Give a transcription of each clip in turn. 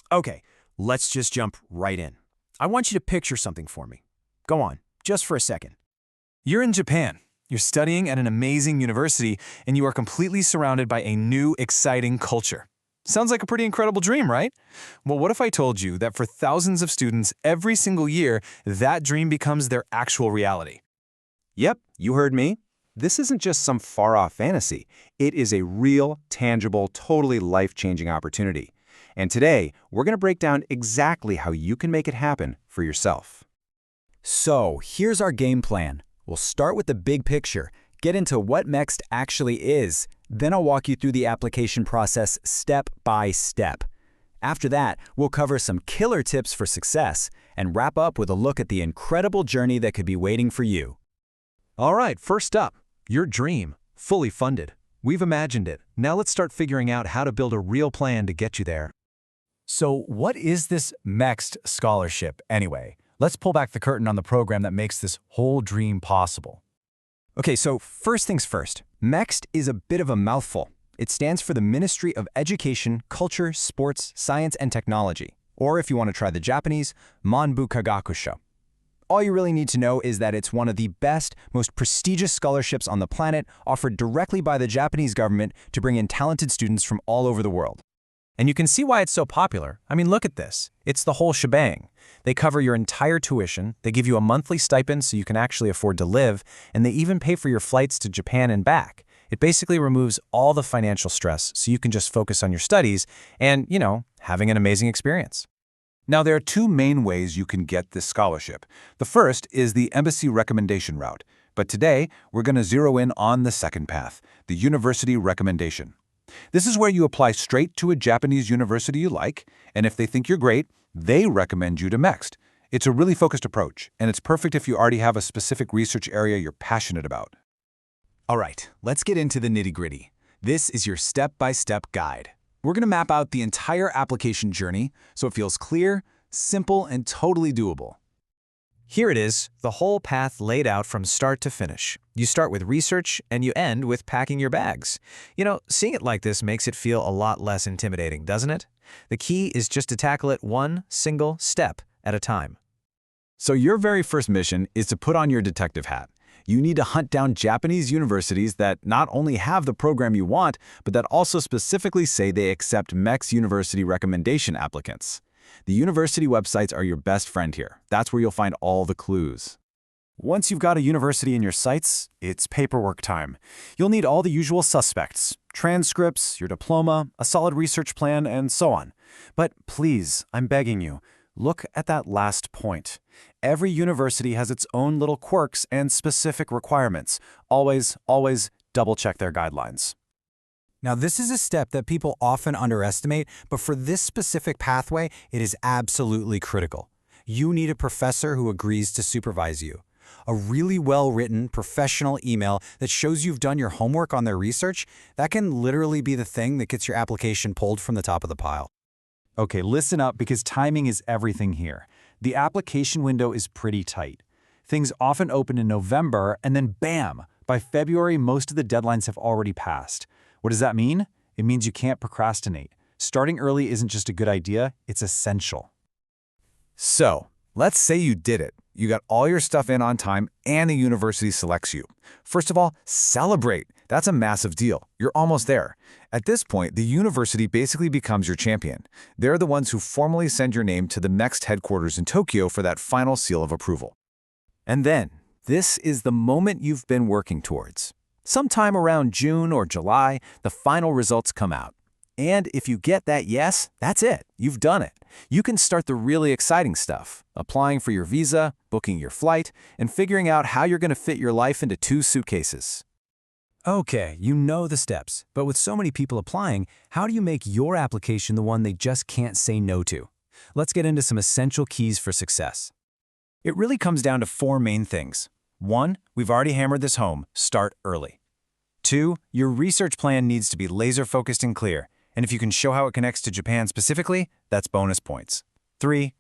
Okay, let's just jump right in. I want you to picture something for me. Go on, just for a second. You're in Japan. You're studying at an amazing university, and you are completely surrounded by a new, exciting culture. Sounds like a pretty incredible dream, right? Well, what if I told you that for thousands of students every single year, that dream becomes their actual reality? Yep, you heard me. This isn't just some far-off fantasy. It is a real, tangible, totally life-changing opportunity. And today, we're going to break down exactly how you can make it happen for yourself. So, here's our game plan. We'll start with the big picture, get into what MEXT actually is, then I'll walk you through the application process step by step. After that, we'll cover some killer tips for success and wrap up with a look at the incredible journey that could be waiting for you. All right, first up, your dream, fully funded. We've imagined it. Now let's start figuring out how to build a real plan to get you there. So what is this MEXT Scholarship anyway? Let's pull back the curtain on the program that makes this whole dream possible. Okay, so first things first, MEXT is a bit of a mouthful. It stands for the Ministry of Education, Culture, Sports, Science, and Technology. Or if you want to try the Japanese, Manbu Kagakusho. All you really need to know is that it's one of the best, most prestigious scholarships on the planet, offered directly by the Japanese government to bring in talented students from all over the world. And you can see why it's so popular. I mean, look at this. It's the whole shebang. They cover your entire tuition, they give you a monthly stipend so you can actually afford to live, and they even pay for your flights to Japan and back. It basically removes all the financial stress so you can just focus on your studies and, having an amazing experience. Now, there are two main ways you can get this scholarship. The first is the embassy recommendation route, but today we're going to zero in on the second path, the university recommendation. This is where you apply straight to a Japanese university you like, and if they think you're great, they recommend you to MEXT. It's a really focused approach, and it's perfect if you already have a specific research area you're passionate about. All right, let's get into the nitty-gritty. This is your step-by-step guide. We're going to map out the entire application journey so it feels clear, simple, and totally doable. Here it is, the whole path laid out from start to finish. You start with research and you end with packing your bags. Seeing it like this makes it feel a lot less intimidating, doesn't it? The key is just to tackle it one single step at a time. So your very first mission is to put on your detective hat. You need to hunt down Japanese universities that not only have the program you want, but that also specifically say they accept MEXT University recommendation applicants. The university websites are your best friend here. That's where you'll find all the clues. Once you've got a university in your sights, it's paperwork time. You'll need all the usual suspects: transcripts, your diploma, a solid research plan, and so on. But please, I'm begging you, look at that last point. Every university has its own little quirks and specific requirements. Always double-check their guidelines. Now, this is a step that people often underestimate, but for this specific pathway, it is absolutely critical. You need a professor who agrees to supervise you. A really well-written, professional email that shows you've done your homework on their research, that can literally be the thing that gets your application pulled from the top of the pile. Okay, listen up because timing is everything here. The application window is pretty tight. Things often open in November, and then bam! By February, most of the deadlines have already passed. What does that mean? It means you can't procrastinate. Starting early isn't just a good idea, it's essential. So, let's say you did it. You got all your stuff in on time and the university selects you. First of all, celebrate. That's a massive deal. You're almost there. At this point, the university basically becomes your champion. They're the ones who formally send your name to the MEXT headquarters in Tokyo for that final seal of approval. And then, this is the moment you've been working towards. Sometime around June or July, the final results come out. And if you get that yes, that's it. You've done it. You can start the really exciting stuff, applying for your visa, booking your flight, and figuring out how you're going to fit your life into 2 suitcases. Okay, you know the steps, but with so many people applying, how do you make your application the one they just can't say no to? Let's get into some essential keys for success. It really comes down to 4 main things. 1, we've already hammered this home, start early. 2, your research plan needs to be laser-focused and clear, and if you can show how it connects to Japan specifically, that's bonus points. 3,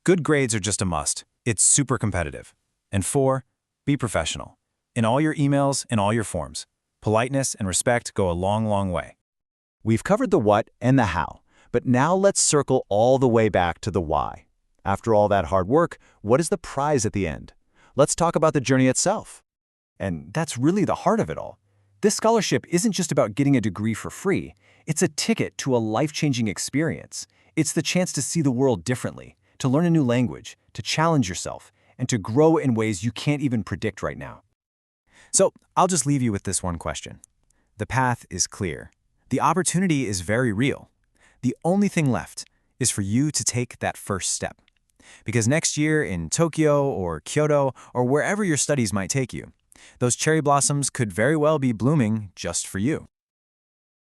good grades are just a must. It's super competitive. And 4, be professional. In all your emails and all your forms. Politeness and respect go a long, long way. We've covered the what and the how, But now let's circle all the way back to the why. After all that hard work, what is the prize at the end? Let's talk about the journey itself. And that's really the heart of it all. This scholarship isn't just about getting a degree for free. It's a ticket to a life-changing experience. It's the chance to see the world differently, to learn a new language, to challenge yourself, and to grow in ways you can't even predict right now. So I'll just leave you with this one question. The path is clear. The opportunity is very real. The only thing left is for you to take that first step. Because next year in Tokyo or Kyoto or wherever your studies might take you, those cherry blossoms could very well be blooming just for you.